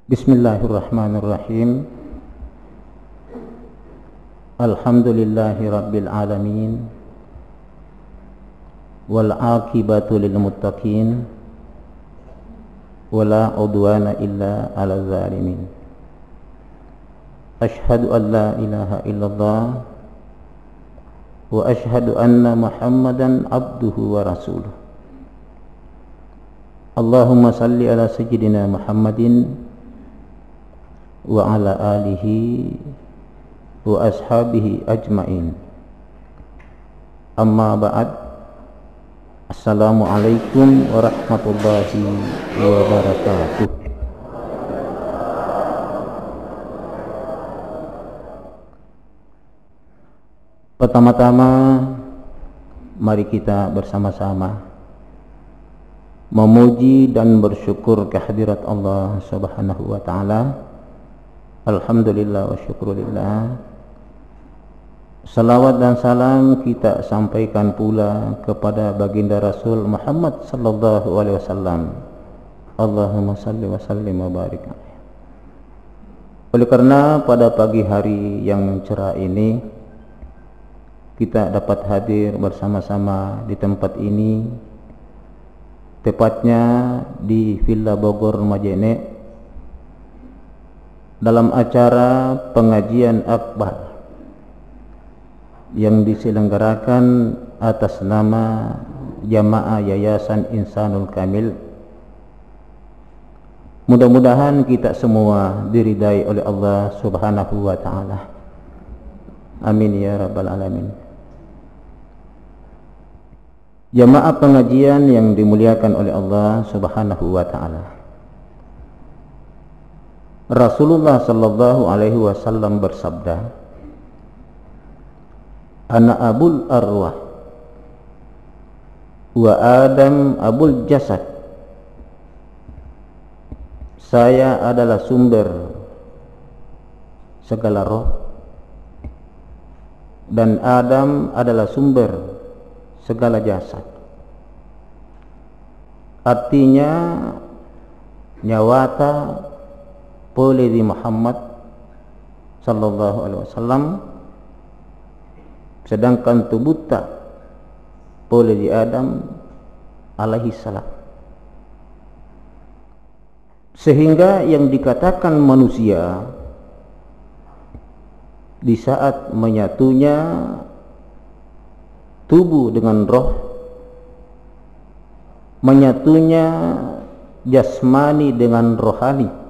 Bismillahirrahmanirrahim. Alhamdulillahi rabbil alamin. Wal aqibatu lil muttaqin. Wala udwana illa 'alal zalimin. Asyhadu an la ilaha illallah wa asyhadu anna Muhammadan abduhu wa rasuluh. Allahumma salli ala sayyidina Muhammadin wa ala alihi wa ashabihi ajma'in. Amma ba'd. Assalamualaikum warahmatullahi wabarakatuh. Pertama-tama mari kita bersama-sama memuji dan bersyukur kehadirat Allah Subhanahu wa taala. Alhamdulillah wa syukurillah. Salawat dan salam kita sampaikan pula kepada baginda Rasul Muhammad sallallahu alaihi wasallam. Allahumma salli wa sallim wa barik. Oleh karena pada pagi hari yang cerah ini kita dapat hadir bersama-sama di tempat ini, tepatnya di Villa Bogor Majene, dalam acara pengajian akbar yang diselenggarakan atas nama Jamaah Yayasan Insanul Kamil. Mudah-mudahan kita semua diridai oleh Allah Subhanahu wa taala. Amin ya rabbal alamin. Jamaah pengajian yang dimuliakan oleh Allah Subhanahu wa taala. Rasulullah sallallahu alaihi wasallam bersabda, "Ana abul arwah wa Adam abul jasad." Saya adalah sumber segala roh dan Adam adalah sumber segala jasad. Artinya nyawata boleh di Muhammad sallallahu alaihi wasallam, sedangkan tubuh tak boleh di Adam alaihi salam. Sehingga yang dikatakan manusia di saat menyatunya tubuh dengan roh, menyatunya jasmani dengan rohani,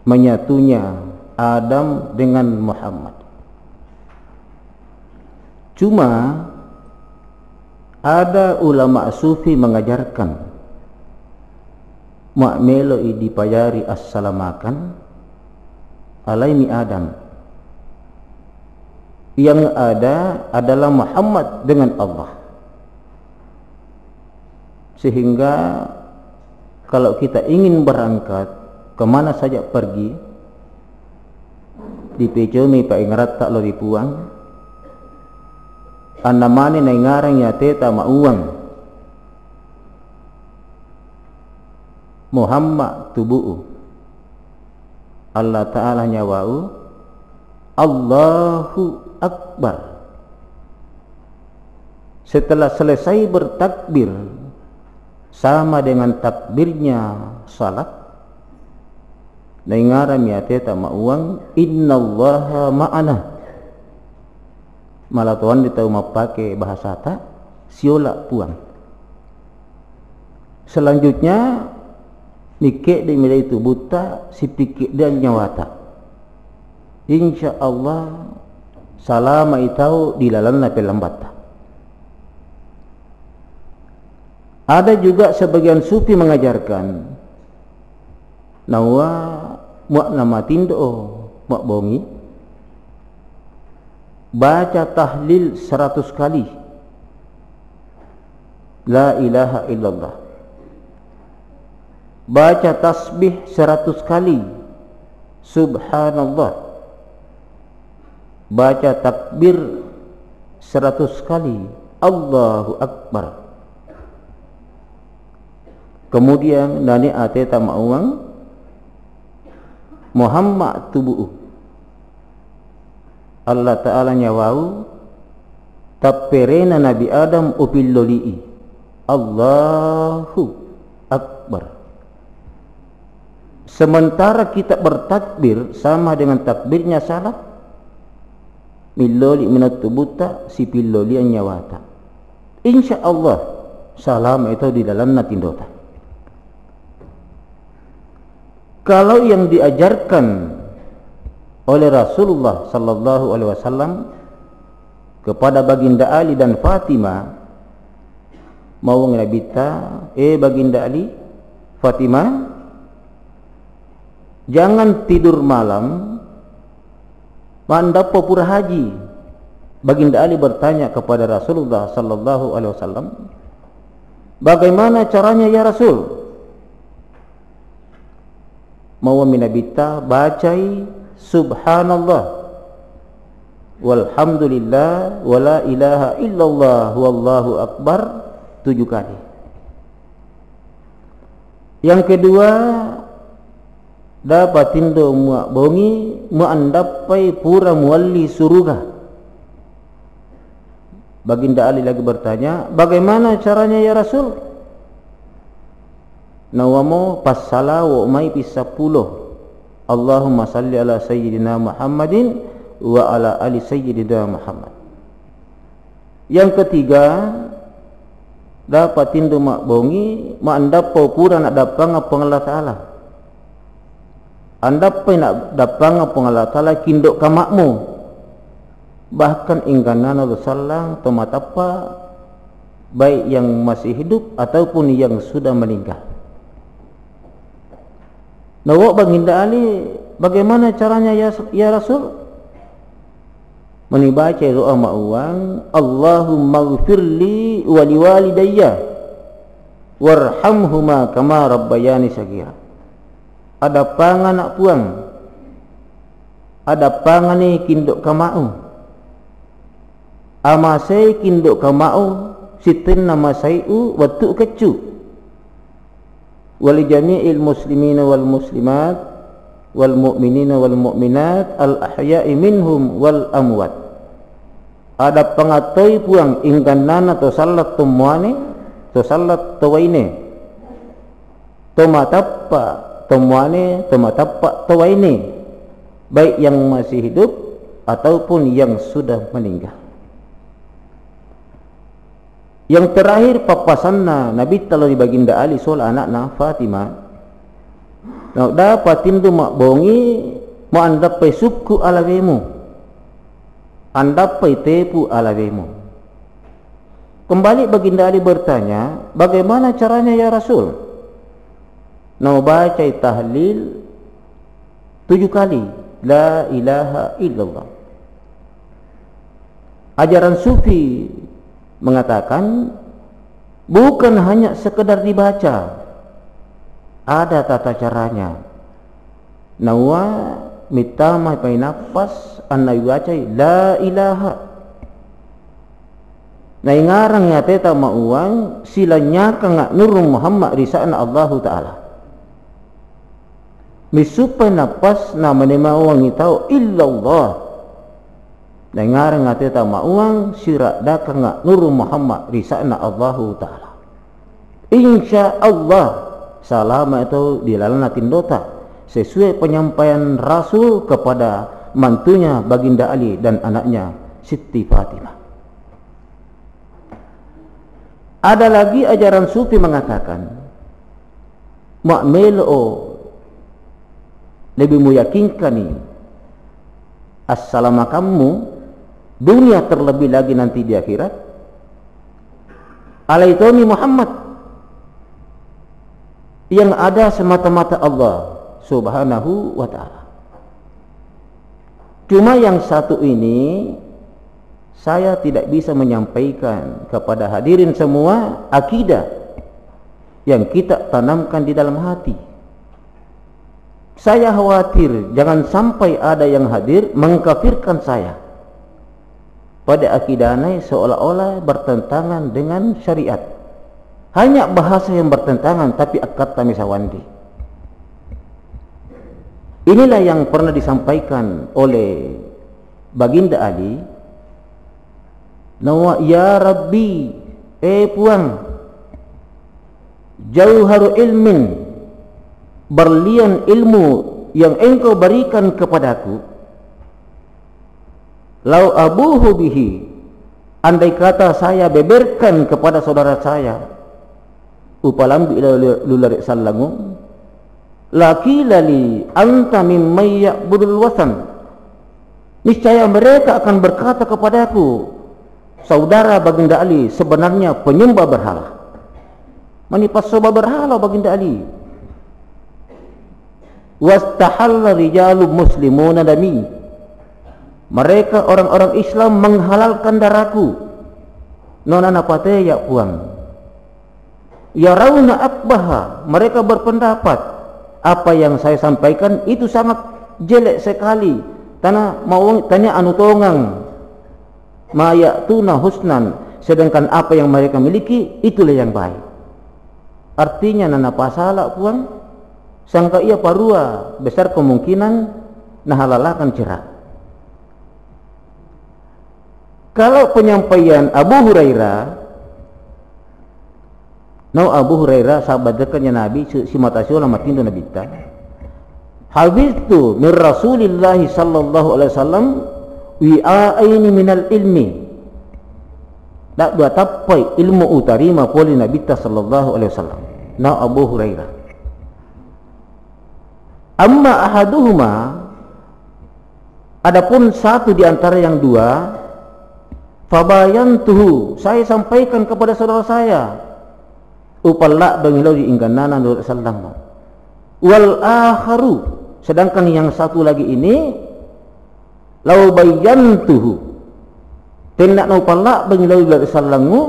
menyatunya Adam dengan Muhammad. Cuma ada ulama sufi mengajarkan mak meloi dipayari assalamakan alaimi Adam. Yang ada adalah Muhammad dengan Allah. Sehingga kalau kita ingin berangkat kemana saja pergi, di pejomi pa ingarat tak lo dipuang, anamani na ingarang ya teta mauang, Muhammad tubu'u, Allah Ta'ala nyawa'u, Allahu Akbar. Setelah selesai bertakbir sama dengan takbirnya salat, na ingaram ya teta mauang, innallaha ma'ana. Malah tuan ditau mapake bahasa tak siola puang. Selanjutnya nikek di milai itu buta si pikir dan nyawata. Insyaallah salama itau dilalan na pelambata. Ada juga sebagian sufi mengajarkan nawa muak nama tindo muak bongi baca tahlil 100 kali la ilaha illallah, baca tasbih 100 kali subhanallah, baca takbir 100 kali Allahu Akbar. Kemudian nani ate tamauang Muhammad tubuh Allah Ta'ala nyawau taperena Nabi Adam upilloli'i Allahu Akbar. Sementara kita bertakbir sama dengan takbirnya salah, milloli minat tubuta si pillolian nyawata. Insya Allah salam itu di dalam natindota. Kalau yang diajarkan oleh Rasulullah sallallahu alaihi wasallam kepada baginda Ali dan Fatimah, mau ngabita baginda Ali, Fatimah, jangan tidur malam mandap pura haji. Baginda Ali bertanya kepada Rasulullah sallallahu alaihi wasallam, bagaimana caranya ya Rasul? Mau minabita bacai subhanallah walhamdulillah wala ilaha illallah wallahu akbar 7 kali. Yang kedua, dapatindo muak bongi muandapai pura mualli surga. Baginda Ali lagi bertanya, bagaimana caranya ya Rasul? Nawamo passala wa umai pisapuluh Allahumma salli ala sayyidina Muhammadin wa ala ali sayyidina Muhammad. Yang ketiga, dapatindo mak bongi maandapo pura nak dapang apa Allah Ta'ala. Andapai nak dapang apa Allah Ta'ala kindok kamakmu. Bahkan ingkanan Rasulullah tomatapa baik yang masih hidup ataupun yang sudah meninggal. Nawak baginda Ali, bagaimana caranya ya Rasul? Menibaca doa ma'uang, Allahumma ghfirli wa liwalidayya warhamhuma kama rabbayani saghira. Ada pangan nak puang, ada pangan ni kindok kamau. Amasai kindok kamau sitin nama sayu watu kecu. Wali jami'il muslimina wal muslimat wal mu'minina wal mu'minat al ahya'i minhum wal amwat. Ada pengatoi puang ingkanan atau salat tumuane atau salat tawaine tomatapa tumuane tomatapa tawaine, baik yang masih hidup ataupun yang sudah meninggal. Yang terakhir papasanna Nabi talo di baginda Ali soal anakna Fatimah. Nah, dapatin tu mak bongi mau andapai suku alawemu, andapai tepu alawemu. Kembali baginda Ali bertanya, bagaimana caranya ya Rasul? Nah, baca tahlil 7 kali, la ilaha illallah. Ajaran sufi mengatakan bukan hanya sekedar dibaca, ada tata caranya. Nawa mitama pai nafas anna yuacai la ilaha. Na ngarang ya teta mauang silanya kang nur Muhammad risana Allah Taala. Misupai nafas na menema uang itau illallah. Dengar ngate ta mauang sirak dakang nur Muhammad risana Allahu Ta'ala. Insya Allah salama itu dilalana tindota sesuai penyampaian Rasul kepada mantunya baginda Ali dan anaknya Siti Fatimah. Ada lagi ajaran sufi mengatakan ma'melo lebih meyakinkan ni assalamualaikum dunia terlebih lagi nanti di akhirat. Alaitoni Muhammad yang ada semata-mata Allah Subhanahu wa ta'ala. Cuma yang satu ini saya tidak bisa menyampaikan kepada hadirin semua akidah yang kita tanamkan di dalam hati. Saya khawatir jangan sampai ada yang hadir mengkafirkan saya pada akidahnya seolah-olah bertentangan dengan syariat. Hanya bahasa yang bertentangan tapi akad tamisawandi. Inilah yang pernah disampaikan oleh Baginda Ali. Nawa ya Rabbi, puang, jauharu ilmin, berlian ilmu yang engkau berikan kepadaku. Lau abuhu bihi, andai kata saya beberkan kepada saudara saya, upalambi lularik sallangu, laki lali anta mimman ya'budul wasan, niscaya mereka akan berkata kepadaku, saudara Baginda Ali sebenarnya penyembah berhala. Menipas soba berhala Baginda Ali. Wastahalla rijalu muslimuna dami, mereka orang-orang Islam menghalalkan darahku. Nona napate ya puang. Ya rauna akbaha, mereka berpendapat apa yang saya sampaikan itu sangat jelek sekali. Tanah mau tanya anu tongang, mayatuna husnan, sedangkan apa yang mereka miliki itulah yang baik. Artinya nana pasalak puang, sangka ia parua, besar kemungkinan nah halalakan cerak. Kalau penyampaian Abu Hurairah, Abu Hurairah sahabat dekatnya Nabi, si matasyo nama tindu Nabi ta. Habis min Rasulillah sallallahu alaihi wasallam wi'aini minal ilmi. Tak dua tapai ilmu utarima poli Nabi ta sallallahu alaihi wasallam. Abu Hurairah. Amma ahaduhuma, adapun satu di antara yang dua, fabayantuhu, saya sampaikan kepada saudara saya, upalla bangilau di ingganana Nabi sallallahu. Wal akharu, sedangkan yang satu lagi ini, lau bayantuhu, tindak upalla bangilau Nabi sallallahu,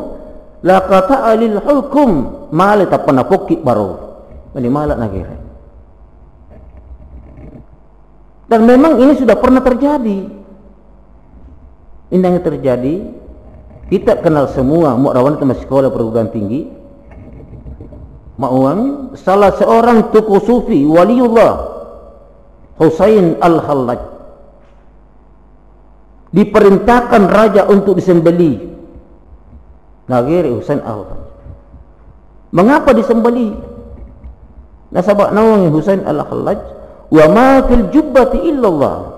la kata alil hukum, male tapana pokki baro, ini malak nagire. Dan memang ini sudah pernah terjadi. Indahnya terjadi. Kita kenal semua mu'rawan itu masih sekolah perguruan tinggi. Ma'uang salah seorang tokoh sufi waliullah Husain al-Hallaj diperintahkan raja untuk disembeli. Nagiri Husain al-Hallaj. Mengapa disembeli? Nasabak nawang Husain al-Hallaj, wa ma fil jubbati illallah,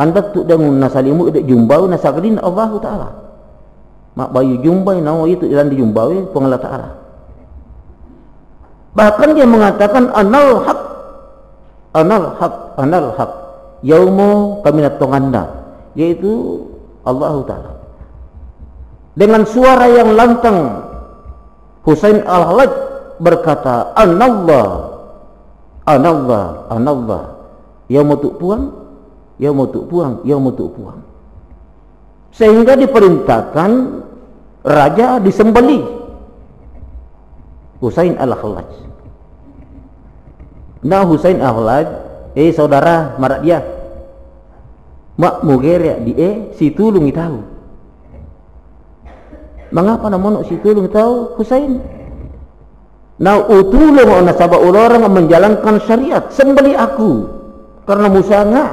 anda tu dangun nasalimu ide jumbau nasagrin Allah taala, mak bayu jumbai nawa itu ilan di jumbawi pengalat taala. Bahkan dia mengatakan anal haq, anal haq, anal haq, yaumu kaminat tonganda, yaitu Allah taala. Dengan suara yang lantang Husain al-Hallaj berkata anallah, anallah, anallah, ya mutuk puang, ya mutuk puang, ya mutuk puang. Sehingga diperintahkan raja disembeli Husain al-Hallaj. Nah Husain al-Hallaj, saudara marak dia, mak muger ya di si tulung tahu. Mengapa namun si tulung tahu Husain? Nah utulung ona sabak orang menjalankan syariat, sembeli aku karena Musa enggak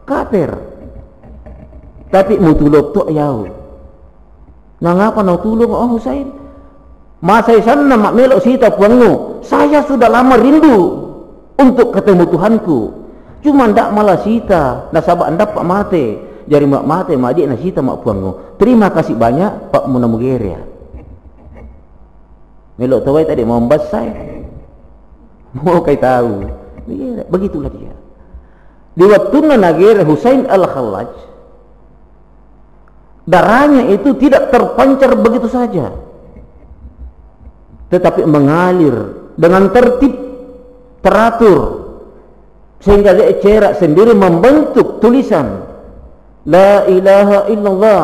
kafir. Tapi mutulok tu yau. Nah ngapa nak tulung Husain? Masa sana mak melok sita puangmu. Saya sudah lama rindu untuk ketemu Tuhanku. Cuma ndak malah sita, nah sabak ndak pak mate. Jari mak mate mak adik nak sita mak puangmu. Terima kasih banyak Pak Munamugeria. Melok tawai tadi mau membasai, mau kau tahu, begitulah dia. Di waktu nagir Husain al-Hallaj, darahnya itu tidak terpancar begitu saja, tetapi mengalir dengan tertib, teratur, sehingga dia cerak sendiri membentuk tulisan La ilaha illallah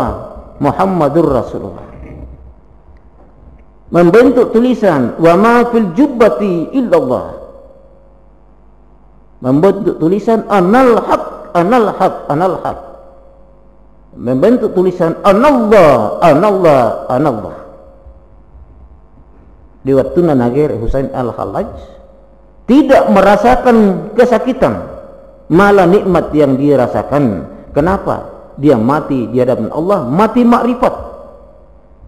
Muhammadur Rasulullah. Membentuk tulisan wa ma fil jubbati illallah, membentuk tulisan anal haq, anal haq, anal haq, membentuk tulisan anallah, anallah, anallah. Di waktu nagir Husain al-Hallaj tidak merasakan kesakitan, malah nikmat yang dia rasakan. Kenapa? Dia mati di hadapan Allah, mati makrifat.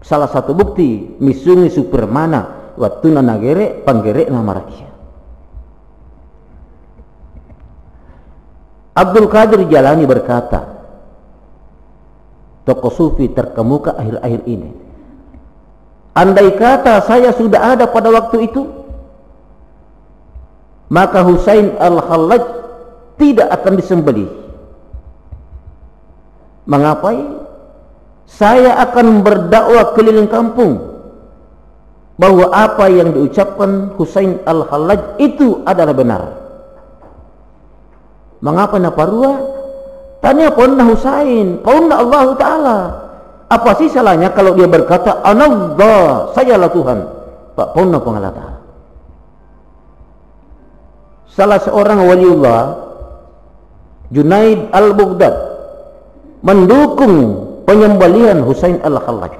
Salah satu bukti misungi supermana waktu nagere panggere nama rakyat. Abdul Qadir Jalani berkata, tokoh sufi terkemuka akhir-akhir ini, andai kata saya sudah ada pada waktu itu, maka Husain al-Hallaj tidak akan disembelih. Mengapai? Saya akan berdakwah keliling kampung bahwa apa yang diucapkan Husain al-Hallaj itu adalah benar. Mengapa na parua? Tanya pun na Husain, pun na Allah Ta'ala. Apa sih salahnya kalau dia berkata Anallah, sayalah Tuhan. Pak pun na Allah Ta'ala. Salah seorang waliullah, Junaid al-Baghdad, mendukung penyembelihan Husain al-Hallaj.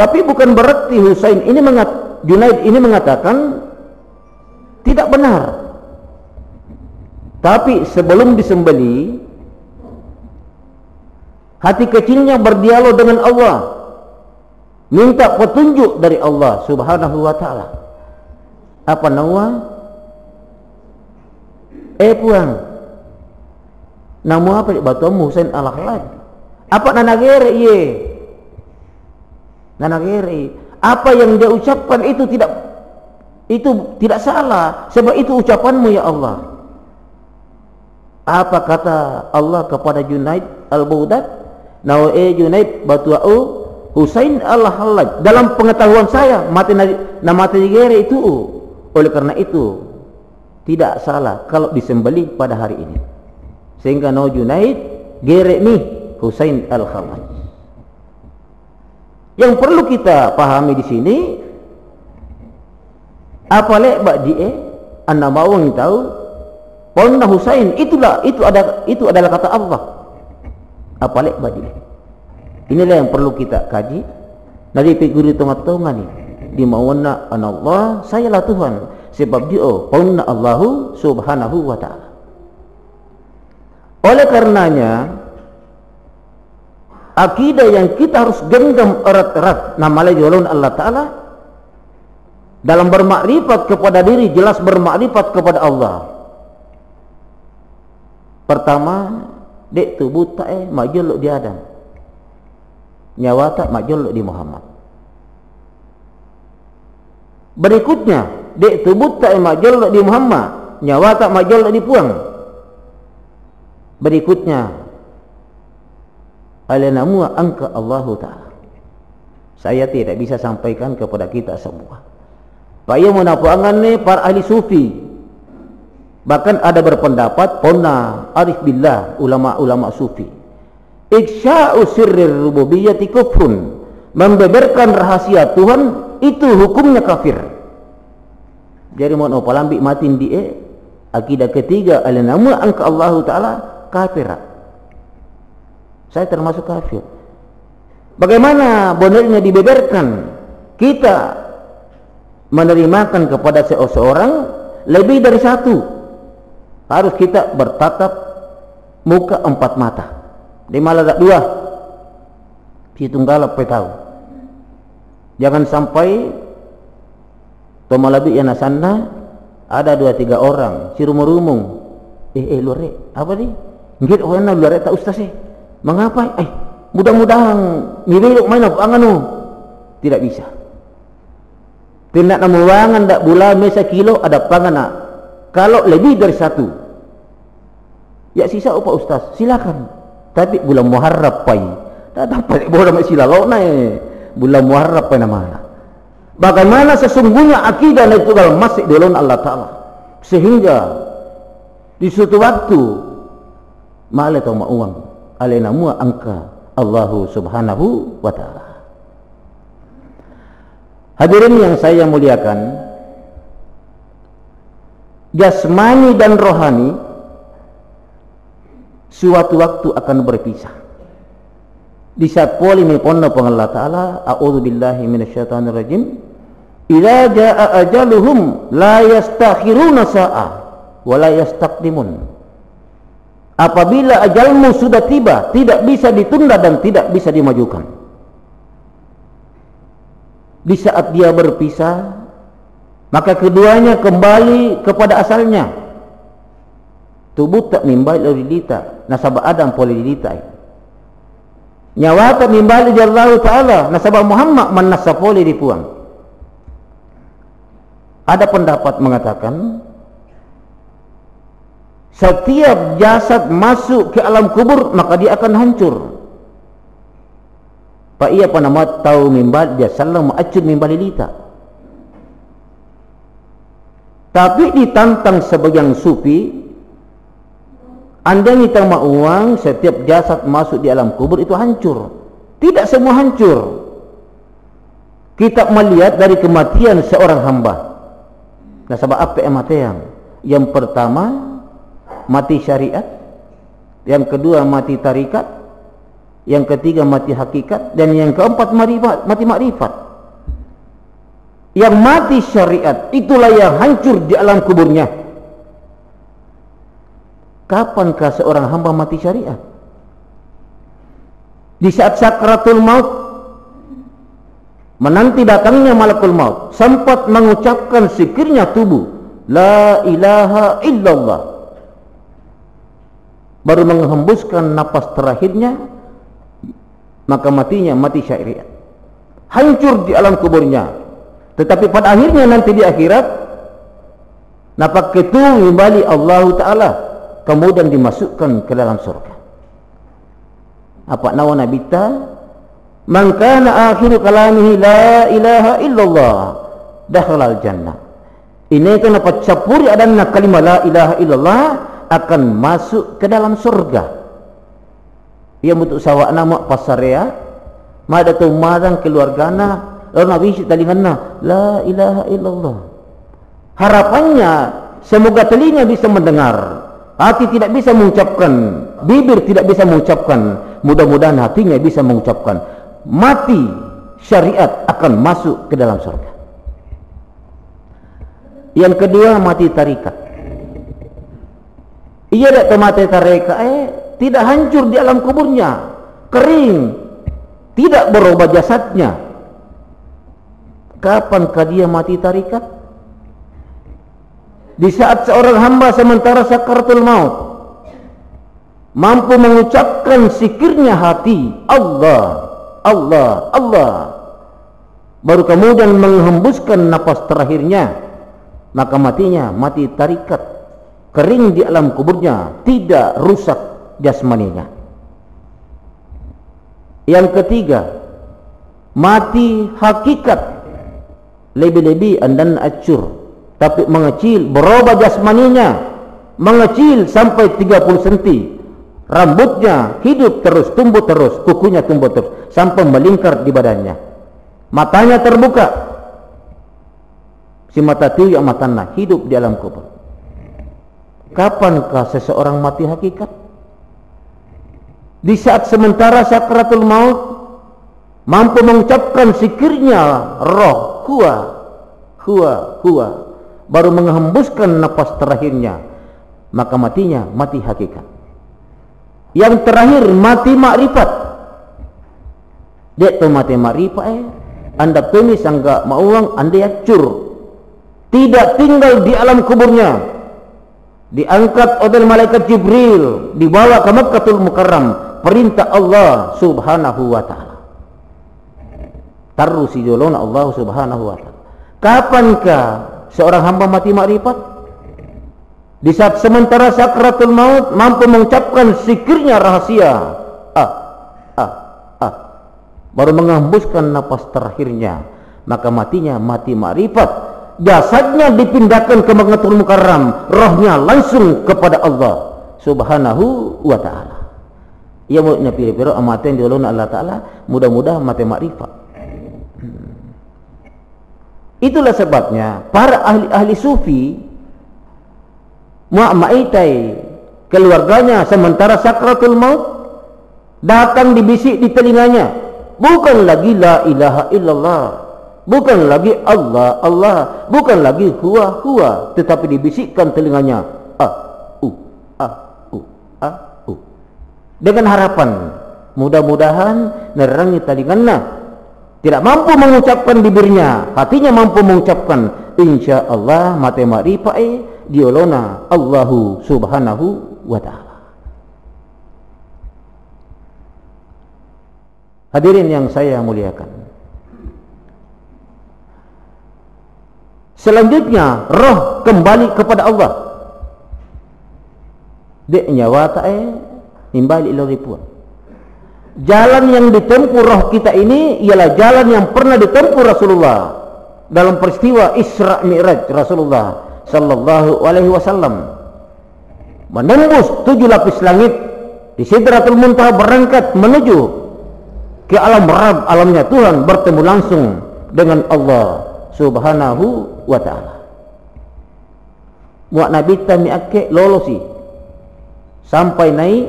Tapi bukan berarti Junaid ini mengatakan tidak benar. Tapi sebelum disembeli, hati kecilnya berdialog dengan Allah, minta petunjuk dari Allah Subhanahu wa Ta'ala. Apa nama? Puang, nama apa batumu Husain al-Hallaj? Apa nanagere ye? Nanagere. Apa yang dia ucapkan itu tidak salah, sebab itu ucapanmu ya Allah. Apa kata Allah kepada Junaid al-Baghdad? Nawae Junaid batu'u Husain al-Hallaj. Dalam pengetahuan saya mati gere itu. Oleh karena itu tidak salah kalau disembelih pada hari ini. Sehingga no Junaid gere mi Husain al-Hallaj. Yang perlu kita pahami di sini, apa lebak die anda mau tahu? Ponna Husain itu adalah kata Allah. Apa lek badi? Inilah yang perlu kita kaji. Dari figuri tengah-tengah ni, di mawana Allah, sayalah Tuhan. Sebab dia ponna Allahu Subhanahu wa Ta'ala. Oleh karenanya, akidah yang kita harus genggam erat-erat namanya jalan Allah Ta'ala dalam bermakrifat kepada diri, jelas bermakrifat kepada Allah. Pertama, dek tubuh tak majul di Adam, nyawa tak majul di Muhammad. Berikutnya, dek tubuh tak majul di Muhammad, nyawa tak majul di Puang. Berikutnya, alanamu angka Allah Ta'ala. Saya tidak bisa sampaikan kepada kita semua. Paya menapuangan ni para ahli sufi. Bahkan ada berpendapat pona arif billah, ulama-ulama sufi, iksya'u sirrir rububiyyati kufrun, membeberkan rahasia Tuhan itu hukumnya kafir. Jadi mau palambi matin dia akidah ketiga alanamu angka Allah Ta'ala kafir. Saya termasuk kafir. Bagaimana benarnya dibeberkan? Kita menerimakan kepada seseorang lebih dari satu. Harus kita bertatap muka empat mata. Di malah tak dua. Si tunggal apa tahu. Jangan sampai tomalabi yang nasana ada 2-3 orang si rumung-rumung. Luare apa ni? Ngit orang luare tak ustaz mengapa? Mudah-mudahan mirip main apa anganu. Tidak bisa. Tindak namuangan dak bula mesa kilo ada pangana. Kalau lebih dari satu, ya sisa apa ustaz? Silakan. Tapi bulan Muharram pai. Tak dapat boleh sila lo naik. Bulan Muharram pai nama. Bagaimana sesungguhnya akidah itu kalau masih di dalam Allah Ta'ala, sehingga di suatu waktu malah tau uang alena mua angka Allahu Subhanahu wa Ta'ala. Hadirin yang saya muliakan, jasmani dan rohani suatu waktu akan berpisah. Di saat poli meponna Allah Ta'ala, a'udzubillahi minasyaitonirrajim, idza jaa ajaluhum la yastakhiruna sa'ah wa la yastaqdimun. Apabila ajalmu sudah tiba, tidak bisa ditunda dan tidak bisa dimajukan. Di saat dia berpisah, maka keduanya kembali kepada asalnya. Tubuh tak nimbali lilita, nasabah Adam poli lilita. Nyawa tak nimbali Allah Ta'ala, nasabah Muhammad manasa poli dipuang. Ada pendapat mengatakan, setiap jasad masuk ke alam kubur maka dia akan hancur. Pak ia panama tahu mimbal dia salam acun mimbal lilita. Tapi ditantang sebagian sufi, anda minta uang setiap jasad masuk di alam kubur itu hancur. Tidak semua hancur. Kita melihat dari kematian seorang hamba. Nah, sebab apa yang mati yang pertama mati syariat, yang kedua mati tarikat, yang ketiga mati hakikat, dan yang keempat mati makrifat. Yang mati syariat itulah yang hancur di alam kuburnya. Kapankah seorang hamba mati syariat? Di saat sakratul maut, menanti datangnya malakul maut, sempat mengucapkan zikirnya tubuh, la ilaha illallah. Baru menghembuskan napas terakhirnya, maka matinya mati syariat, hancur di alam kuburnya. Tetapi pada akhirnya nanti di akhirat, napak itu kembali Allah Ta'ala, kemudian dimasukkan ke dalam surga. Apa nawa nabita? Man kana akhiru kalamihi la ilaha illallah dakhalal jannah. Ini kenapa capuri adanya kalimat la ilaha illallah akan masuk ke dalam surga. Ia untuk sawak nama pasarea, mada tu madang keluargana, lalu nabi talingana la ilaha illallah. Harapannya semoga telinga bisa mendengar, hati tidak bisa mengucapkan, bibir tidak bisa mengucapkan, mudah-mudahan hatinya bisa mengucapkan. Mati syariat akan masuk ke dalam surga. Yang kedua mati tarikat. Ia tak mati tarikat tidak hancur di alam kuburnya, kering, tidak berubah jasadnya. Kapankah dia mati tarikat? Di saat seorang hamba sementara sakaratul maut mampu mengucapkan zikirnya hati, Allah, Allah, Allah, baru kemudian menghembuskan napas terakhirnya, maka matinya mati tarikat, kering di alam kuburnya, tidak rusak jasmaninya. Yang ketiga mati hakikat, lebih-lebih andan acur, tapi mengecil, berubah jasmaninya, mengecil sampai 30 cm. Rambutnya hidup terus, tumbuh terus, kukunya tumbuh terus, sampai melingkar di badannya. Matanya terbuka, si mata tiu yang matanya hidup di alam kubur. Kapankah seseorang mati hakikat? Di saat sementara sakratul maut mampu mengucapkan zikirnya roh, huwa, huwa, huwa, baru menghembuskan napas terakhirnya, maka matinya mati hakikat. Yang terakhir mati makrifat. Dia tu mati makrifat anda tumis angga mauang anda hancur, tidak tinggal di alam kuburnya, diangkat oleh malaikat Jibril, dibawa ke Makkahul Mukarram, perintah Allah Subhanahu wa Ta'ala. Taruh si jolona Allah Subhanahu wa Ta'ala. Kapankah seorang hamba mati makrifat? Di saat sementara sakratul maut mampu mengucapkan zikirnya rahasia, baru menghembuskan napas terakhirnya, maka matinya mati makrifat. Jasadnya dipindahkan ke Makkahul Mukarram, rohnya langsung kepada Allah Subhanahu wa Ta'ala. Ia mau pilih-pilih amaten di Allah Ta'ala, mudah-mudahan mati makrifat. Itulah sebabnya para ahli-ahli sufi ma'maitai keluarganya sementara sakratul maut datang dibisik di telinganya, bukan lagi la ilaha illallah, bukan lagi Allah, Allah, bukan lagi huwa, huwa, tetapi dibisikkan telinganya dengan harapan mudah-mudahan nerangi telinganya, tidak mampu mengucapkan bibirnya, hatinya mampu mengucapkan insya Allah mate maripae diolona Allahu subhanahu wa ta'ala. Hadirin yang saya muliakan, selanjutnya roh kembali kepada Allah. Dek nyawa ta'e nimbali ilo ripuan. Jalan yang ditempuh roh kita ini ialah jalan yang pernah ditempuh Rasulullah dalam peristiwa Isra Mi'raj Rasulullah sallallahu alaihi wasallam, menembus 7 lapis langit di Sidratul Muntaha, berangkat menuju ke alam Rabb, alamnya Tuhan, bertemu langsung dengan Allah subhanahu wa ta'ala. Muak Nabi tamiake lolosi sampai naik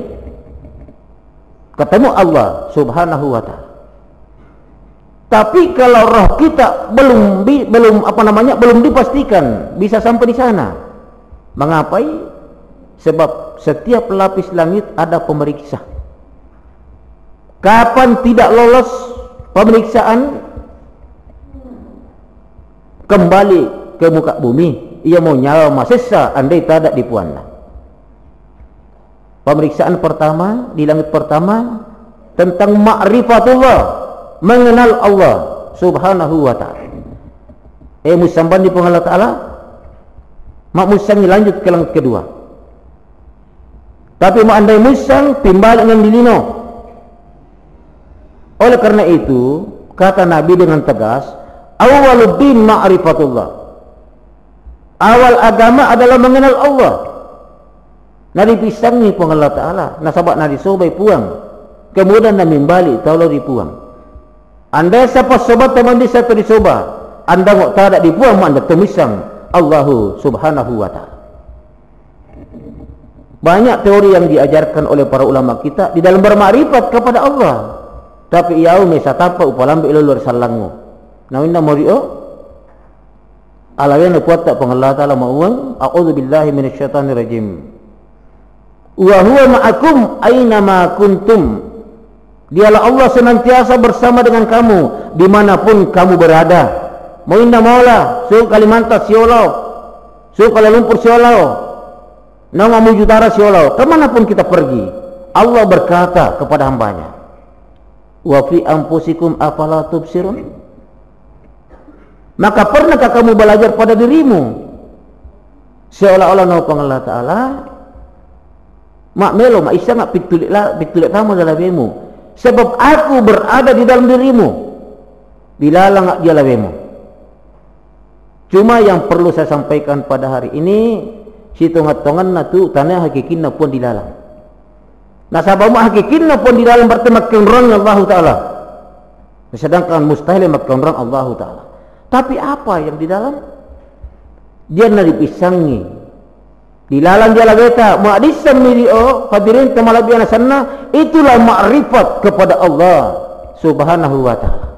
ketemu Allah subhanahu wa ta'ala. Tapi kalau roh kita belum dipastikan bisa sampai di sana. Mengapai? Sebab setiap lapis langit ada pemeriksa. Kapan tidak lolos pemeriksaan, kembali ke muka bumi, ia mau nyawa masesa andai tak ada dipuanna. Pemeriksaan pertama di langit pertama tentang ma'rifatullah, mengenal Allah subhanahu wa ta'ala. Musamban di pengalat ta'ala, mak musang lanjut ke langit kedua. Tapi mak andai musang timbal dengan dilino. Oleh karena itu kata Nabi dengan tegas, awwaluddin ma'rifatullah, awal agama adalah mengenal Allah. Nadi pisang ni pun Allah Ta'ala, nasabak nadi sobai puang, kemudian nadi balik taulah dipuang. Anda siapa sobat teman di satu disoba, anda ngok tak ada dipuang, anda temisang Allahu subhanahu wa ta'ala. Banyak teori yang diajarkan oleh para ulama kita di dalam bermakrifat kepada Allah. Tapi iau mesa tapa upalambe ilulur salangmu. Nawinda morio alawena kuat tak pengalat ta'ala ma'uang, a'udzubillahi minasyaitanir rajim. Wa huwa ma'akum aina ma kuntum, dialah Allah senantiasa bersama dengan kamu dimanapun kamu berada. Mau indah maulah suruh Kalimantan siolau, suruh Kuala Lumpur siolau, nama Mamuju Utara siolau, kemanapun kita pergi, Allah berkata kepada hambanya, wa fi anfusikum afala tubsirun. Maka pernahkah kamu belajar pada dirimu? Seolah-olah nau Allah Ta'ala mak melo mak isa mak pitulik tamu dalam dirimu, sebab aku berada di dalam dirimu, dilalang ngak dia lawemu. Cuma yang perlu saya sampaikan pada hari ini, si tongat-tongan na tu tanah hakikin na pun dilalang. Nasabah mak hakikin na pun dilalang bertemu kenrang Allah Ta'ala, sedangkan mustahil makenrang Allah Ta'ala. Tapi apa yang di dalam? Dia na dipisangi dilalang dia lageta mu'adisam milio hadirin temalabiana sana, itulah ma'rifat kepada Allah subhanahu wa ta'ala.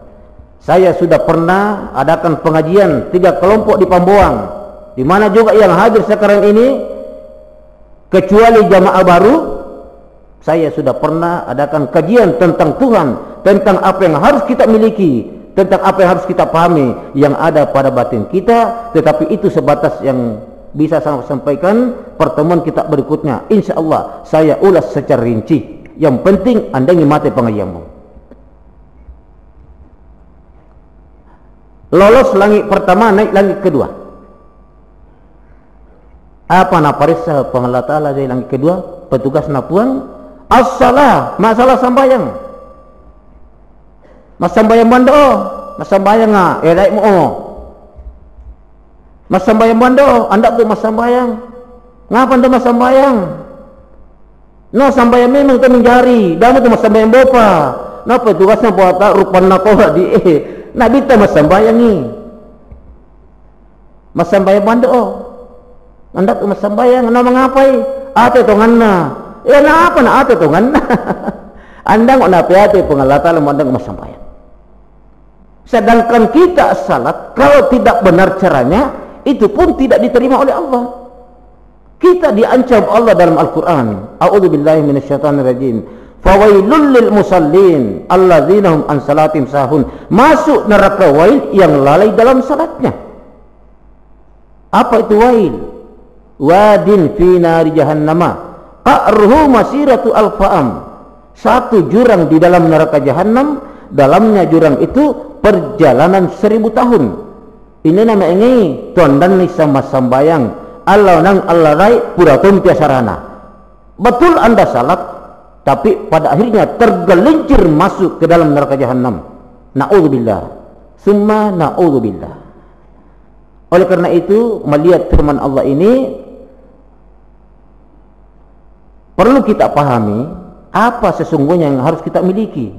Saya sudah pernah adakan pengajian 3 kelompok di Pambuang, di mana juga yang hadir sekarang ini kecuali jamaah baru, saya sudah pernah adakan kajian tentang Tuhan, tentang apa yang harus kita miliki, tentang apa yang harus kita pahami yang ada pada batin kita. Tetapi itu sebatas yang bisa saya sampaikan. Pertemuan kita berikutnya insya Allah saya ulas secara rinci. Yang penting anda ngimati pengajianmu. Lolos langit pertama, naik langit kedua. Apa na parisa pengalat Allah dari langit kedua? Petugas napuan as-salah, masalah sambayang. Mas sambayang bando, mas sambayang nga daik mo. Mas sambayang bando, anda tu mas sambayang. Ngapa anda mas sambayang? No sambayang memang tu menjari, damo tu mas sambayang bopa. Napa tugasnya buat rupan nako di Nabi ta mas sambayang ni. Mas sambayang bando. Anda tu mas sambayang, na mangapai? Ate tongan na. Na apa na ate tongan na? Anda ngok na piate pengalatan mo anda mas sambayang. Sedangkan kita salat, kalau tidak benar caranya, itu pun tidak diterima oleh Allah. Kita diancam Allah dalam Al-Quran. A'udzubillahi minasyaitonirrajim. Fawailul lil musallin alladzina hum an salatim sahun. Masuk neraka wail yang lalai dalam salatnya. Apa itu wail? Wadin fi nari jahannama qa'ruhu masiratu alfa'am. Satu jurang di dalam neraka jahanam, dalamnya jurang itu perjalanan 1000 tahun. Ini nama ini tondan ni sama sambayang Allah nang Allah rai pura tumpia sarana. Betul anda salat, tapi pada akhirnya tergelincir masuk ke dalam neraka jahanam. Na'udzubillah. Summa na'udzubillah. Oleh karena itu, melihat firman Allah ini, perlu kita pahami apa sesungguhnya yang harus kita miliki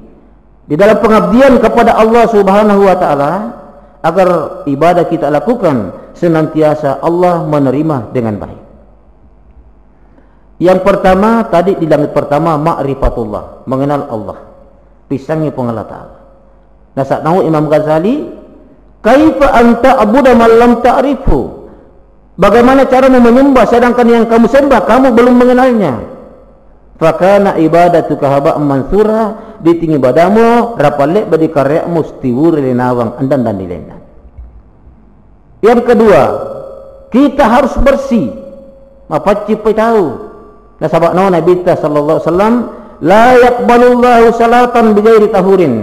di dalam pengabdian kepada Allah Subhanahu wa taala, agar ibadah kita lakukan senantiasa Allah menerima dengan baik. Yang pertama tadi di langit pertama, ma'rifatullah, mengenal Allah, pisangnya pengenal ta'ala. Nah, saat tahu Imam Ghazali, kaifa anta abuda man lam ta'rifu, bagaimana caramu menyembah sedangkan yang kamu sembah kamu belum mengenalnya. Fakana ibadatu kahaba mansura, ditinggi badamu rapalek badi karyamu stiwur linawang andan dan dilena. Yang kedua, kita harus bersih. Apa cipai tahu? Nah, sahabat Nabi sallallahu alaihi wasallam, la yaqbalullahu salatan bighairi tahurin.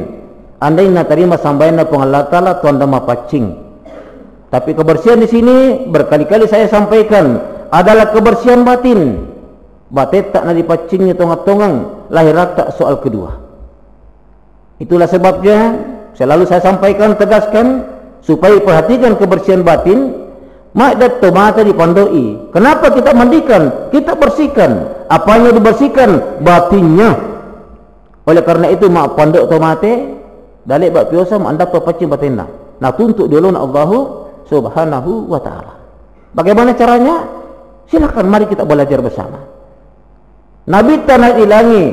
Andai nak terima sambayana pun Allah Taala tuan dama pacing. Tapi kebersihan di sini berkali-kali saya sampaikan adalah kebersihan batin. Batet tak nak dipacingnya tongang-tongang, lahir tak soal kedua. Itulah sebabnya selalu saya sampaikan, tegaskan, supaya perhatikan kebersihan batin. Mak dat tomata dipandoi. Kenapa kita mandikan? Kita bersihkan. Apanya dibersihkan? Batinnya. Oleh karena itu mak pandok tomate, dalik bak piosa mak anda pepacing batinna. Nah, tuntut dulu Allah Subhanahu wa taala. Bagaimana caranya? Silakan mari kita belajar bersama. Nabi tanah ilangi,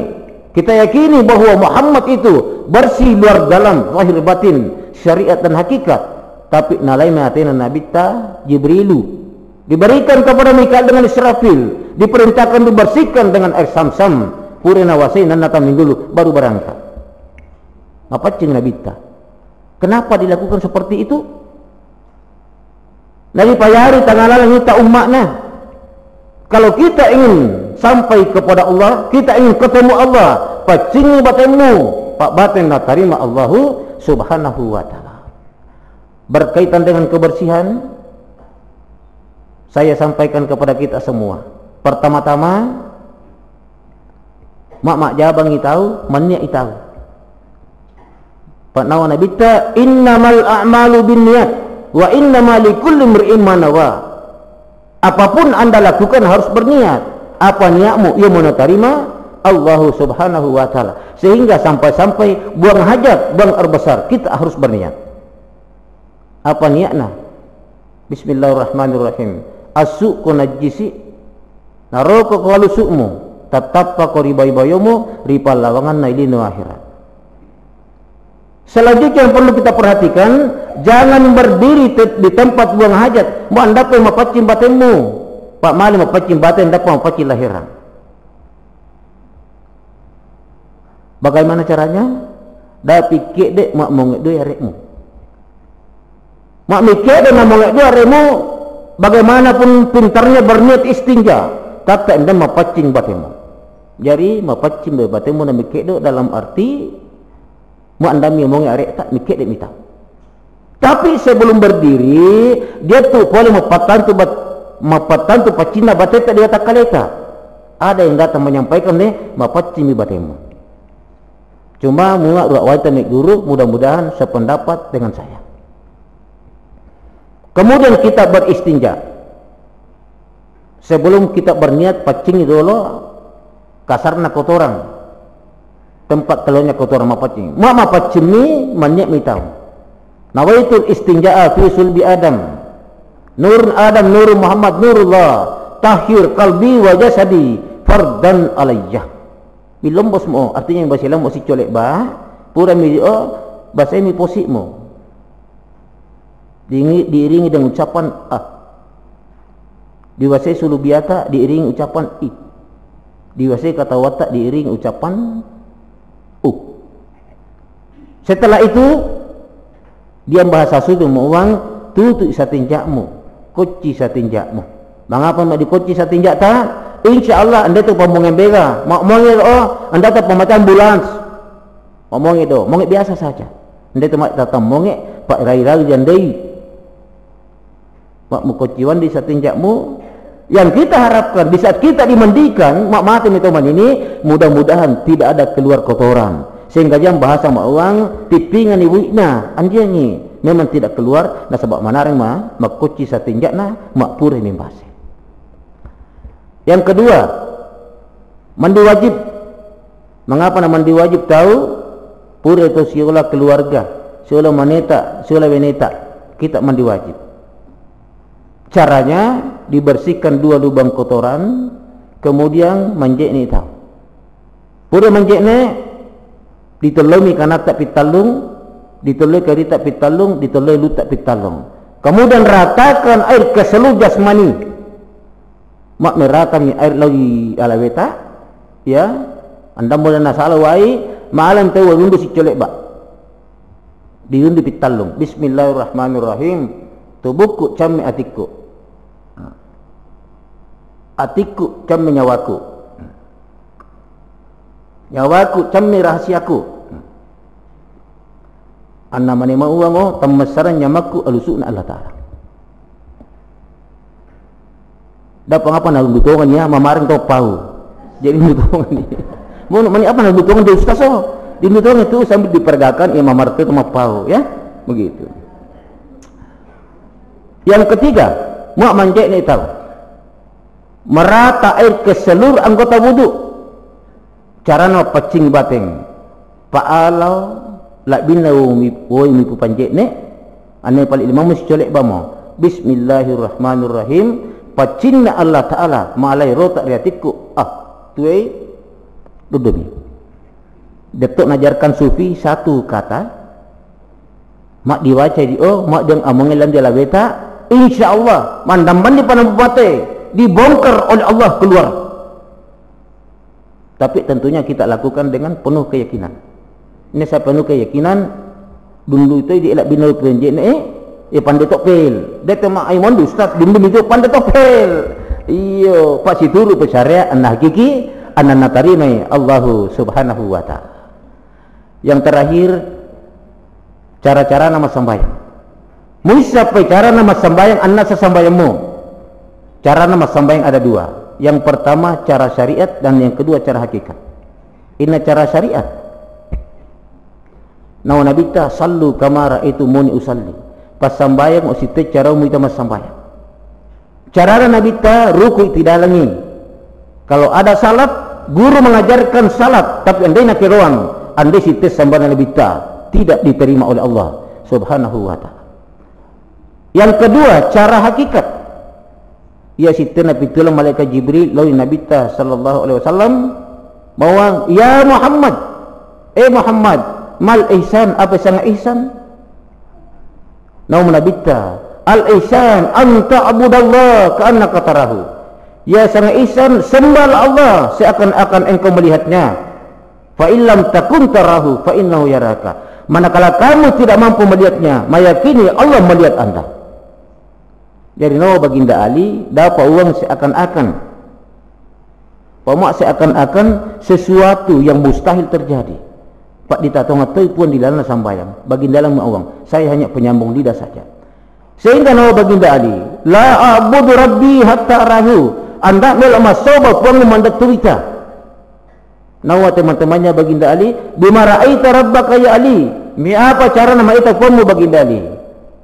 kita yakini bahwa Muhammad itu bersih luar dalam, zahir batin, syariat dan hakikat. Tapi nalai matina Nabi ta Jibrilu diberikan kepada Mikail dengan Israfil, diperintahkan dibersihkan dengan air Samsam, purina wasai nan nata minggulu baru berangkat. Apa cing Nabi ta? Kenapa dilakukan seperti itu? Nabi payari tangalalang kita umatnya. Kalau kita ingin sampai kepada Allah, kita ingin ketemu Allah, pacingi batinmu, pak batin nak terima Allahu Subhanahu wa taala. Berkaitan dengan kebersihan, saya sampaikan kepada kita semua. Pertama-tama, mak jabang tahu, mannya tahu. Pak nawa Nabi ta innamal a'malu binniyat wa innamal likulli imri'in ma nawa. Apapun anda lakukan harus berniat. Apa niatmu? Ia menerima Allah Subhanahu wa taala. Sehingga sampai-sampai buang hajat, buang air besar, kita harus berniat. Apa niatnya? Bismillahirrahmanirrahim. As-su'ku najisi naroko kalu su'mu tatappa qoribaybayomu ripal lawangan nailinu akhirat. Selanjutnya yang perlu kita perhatikan, jangan berdiri di tempat buang hajat. Mau anda pun mapacim batinmu, pak mali mapacim batin, dapat mapacim lahiran. Bagaimana caranya? Dah pikir dek mak mongek dua yarekmu. Mak mikir dek mak mongek dua yarekmu. Bagaimanapun pintarnya berniat istinja, tak anda mapacim batinmu. Jadi mapacim batinmu nak mikir dek dalam arti mak anda mongek arek tak mikir dek minta. Tapi sebelum berdiri, dia tu boleh mapatan tu pacina bateta dia tak kaleta. Ada yang datang menyampaikan ni mapacimi batemu. Cuma mula ruak waitan nek guru, mudah-mudahan sependapat dengan saya. Kemudian kita beristinja. Sebelum kita berniat pacingi dulu kasarna kotoran. Tempat telurnya kotoran mapacing. Mapacimi manyak mitau. Nawaitul istinja'a fi sulbi Adam. Nur Adam, Nur Muhammad, Nurullah. Tahhir qalbi wa jasadi fardan alayyah. Bilombos mo, artinya yang bahasa Islam mo si colek ba, pura mi bahasa mi posik mo. diiringi dengan ucapan ah. Diwasai sulubiata diiringi ucapan i. Diwasai kata watak diiringi ucapan u. Setelah itu dia bahasa sudu uang tutu satinjakmu, koci satinjakmu. Mengapa mak dikoci satinjak ta? Insyaallah anda tu pemongeng bega. Mak mongeng anda tu pemacam ambulans. Mongeng itu, mongeng biasa saja. Anda tu mak datang mongeng pak rai-rai jandai. Mak mukociwan di satinjakmu. Yang kita harapkan di saat kita dimandikan mak mati teman ini mudah-mudahan tidak ada keluar kotoran sehingga jam bahasa mak uang tipingan ibuina anjani memang tidak keluar nah sebab manareng mak koci satinjakna mak pure mimbase. Yang kedua, mandi wajib. Mengapa nama mandi wajib tahu? Pure itu siola keluarga, siola maneta, siola weneta kita mandi wajib. Caranya dibersihkan 2 lubang kotoran, kemudian manjek ni tahu. Pura manjek ni ditolongi karena tak pitalung, ditolong kari tak pitalung, ditolong lu tak pitalung. Kemudian ratakan air ke seluruh jasmani. Mak meratakan air lagi ala weta, ya. Anda boleh nasalah wai, malam tahu rundu si colek bak. Dirundu pitalung. Bismillahirrahmanirrahim. Tubuhku cami atiku. Atiku cami nyawaku. Nyawaku cami rahasiaku. Anna mani mauango tammasaran nyamaku alusuna Allah Ta'ala. Dapat apa nak butongan ya mamaring tau pau. Jadi butongan ni. Mau mani apa nak butongan di ustaz oh. Di butongan itu sambil diperagakan ya mamar itu mah pau ya. Begitu. Yang ketiga, mak manjek ni tahu. Merata air ke seluruh anggota wudu. Carana pacing bateng. Pa'alau lak binau woi mi panjek ni. Ane paling lima mesti colek bamo. Bismillahirrahmanirrahim. Pacingna Allah Ta'ala malai rotak riatiku. Tuai dudumi. Detok najarkan sufi satu kata. Mak diwaca di mak yang amongelan dia labeta. InsyaAllah mandamban di panah bupate dibongkar oleh Allah keluar. Tapi tentunya kita lakukan dengan penuh keyakinan. Ini saya penuh keyakinan dulu itu dia elak binau penjek ni pandai topel. Dia temak ai mondu ustaz dulu itu pandai topel. Iyo pak situru pesyariat an hakiki an natarina Allahu Subhanahu wa taala. Yang terakhir cara-cara nama sembahyang. Muisapa cara nama sembahyang anna sesembayangmu. Cara nama sembahyang ada 2. Yang pertama cara syariat dan yang kedua cara hakikat. Inna cara syariat. Nawa nabita sallu kama raaitumuni usalli. Pas sembahyang usite cara muita mas sembahyang. Cara nabita ruku tidak langi. Kalau ada salat, guru mengajarkan salat tapi andai nak ruang, andai site sembahyang nabita tidak diterima oleh Allah Subhanahu wa taala. Yang kedua, cara hakikat. Ya sitna pitulang malaikat Jibril lawi Nabi ta sallallahu alaihi wasallam bahwa ya Muhammad, Muhammad, mal ihsan apa sang ihsan? Naum Nabi ta al ihsan anta abudallah ka'annaka tarahu. Ya sang ihsan sembah Allah seakan-akan engkau melihatnya. Fa illam takun tarahu fa innahu yaraka. Manakala kamu tidak mampu melihatnya, mayakini Allah melihat anda. Jadi nawa baginda Ali dapat uang seakan-akan pamak seakan-akan sesuatu yang mustahil terjadi. Pak ditatonga tu pun di dalam sambayang baginda dalam uang. Saya hanya penyambung lidah saja. Sehingga nawa baginda Ali la a'budu rabbi hatta rahu. Anda melama sobat pun memandat turita. Nawa teman-temannya baginda Ali bima ra'aita rabbaka ya Ali. Mi apa cara nama itu pun baginda Ali?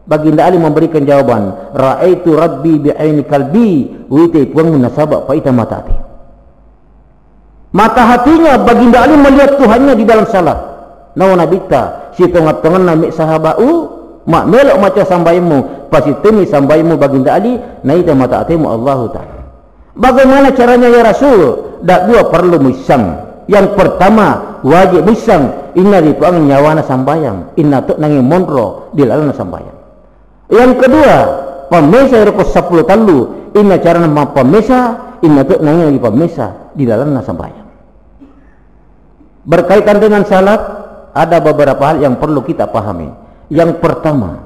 Baginda Ali memberikan jawaban, ra'aitu rabbi bi'aini kalbi, wite puang munasabah paita mata hati. Mata hatinya baginda Ali melihat Tuhannya di dalam salat. Nawa nabita, si tongat-tongan nami sahabau, mak melok maca sambaymu, pasti temi sambaymu baginda Ali, naita mata hatimu Allah Ta'ala. Bagaimana caranya ya Rasul? Dak dua perlu misang. Yang pertama wajib misang, inna di puang nyawana sambayang, inna tuk nangi monro di dalam sambayang. Yang kedua, pemesa rokok 10 talu, inna cara nama pemesa, inna tu nanya lagi pemesa di dalam sembahyang. Berkaitan dengan salat, ada beberapa hal yang perlu kita pahami. Yang pertama,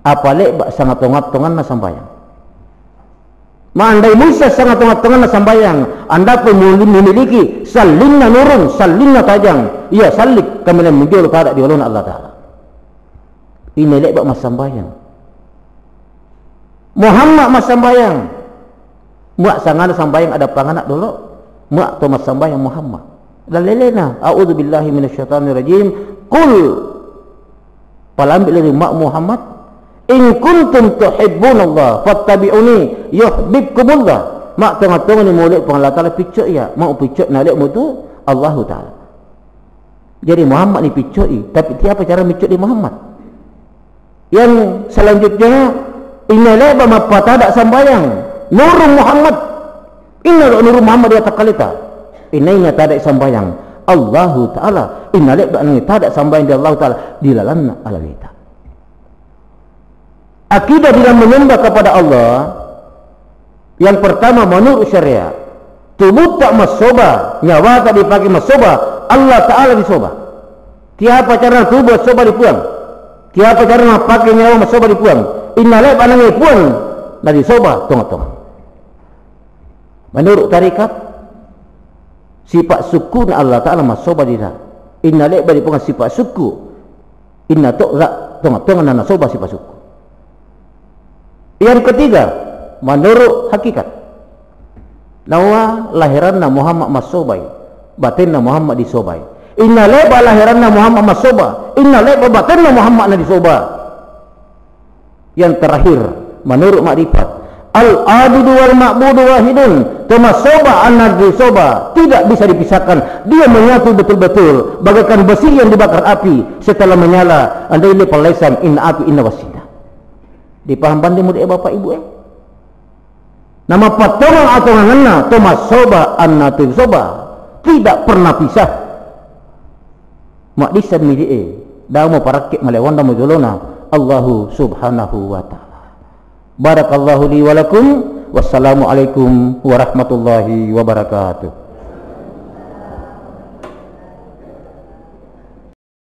apalagi sangat tongat-tongan na sembahyang. Andai Musa sangat tongat-tongan na sembahyang, anda pun memiliki salin na nurun, salin na tajang, ia salik kami na menjual kada di walun Allah Ta'ala. Ini lek mas sembahyang. Muhammad mas sembahyang. Muak sangat sembahyang ada panganak dulu. Muak tu mas sembahyang Muhammad. Dan lelena, a'udzubillahi minasyaitonirrajim. Qul palambil dari mak Muhammad, in kuntum tuhibbunallah fattabi'uni yuhibbukumullah. Mak tengah-tengah ni molek pang Allah Taala picuk ya, mau picuk nalek mu tu Allah Taala. Jadi Muhammad ni picuk tapi tiapa cara picuk di Muhammad? Yang selanjutnya, innalah bapa tak sembahyang nur Muhammad, inna nur Muhammad dia takalita. Inainya tak ada sembahyang Allah Ta'ala, innalik ba'ani tak ada sembahyang di Allah Ta'ala dilalanna ala kita. Akidah dalam menyembah kepada Allah, yang pertama menurut syariat, tubuh tak masoba, nyawa tak dipakai masoba, Allah Ta'ala disoba. Tiapa cara tubuh soba dipuang, tiapa cara nak pakai nyawa masoba dipuang, innalik ba'ani puang na disoba tongah-tongah. Menurut tarikat, sifat suku na Allah Ta'ala masoba dira. Inna lek bari pengen sifat suku. Inna tu'ra tengah-tengah na soba sifat suku. Yang ketiga, menurut hakikat, nawa lahiran na Muhammad masobai, batin na Muhammad disobai. Inna lek lahiran na Muhammad masoba, inna lek batin na Muhammad na disoba. Yang terakhir, menurut makrifat, al-abidu wal ma'budu wahidun, temasoba an-nadri soba, tidak bisa dipisahkan, dia menyatu betul-betul bagaikan besi yang dibakar api setelah menyala. Andai li palaisan inna api inna wasina. Dipaham pandai murid bapak ibu nama patongan atau ngana temasoba an-nadri soba, tidak pernah pisah. Mak disan midi dah mau parakik malewan dah mujolona Allahu subhanahu wa ta'ala. Barakallahu li wa lakum. Wassalamualaikum warahmatullahi wabarakatuh.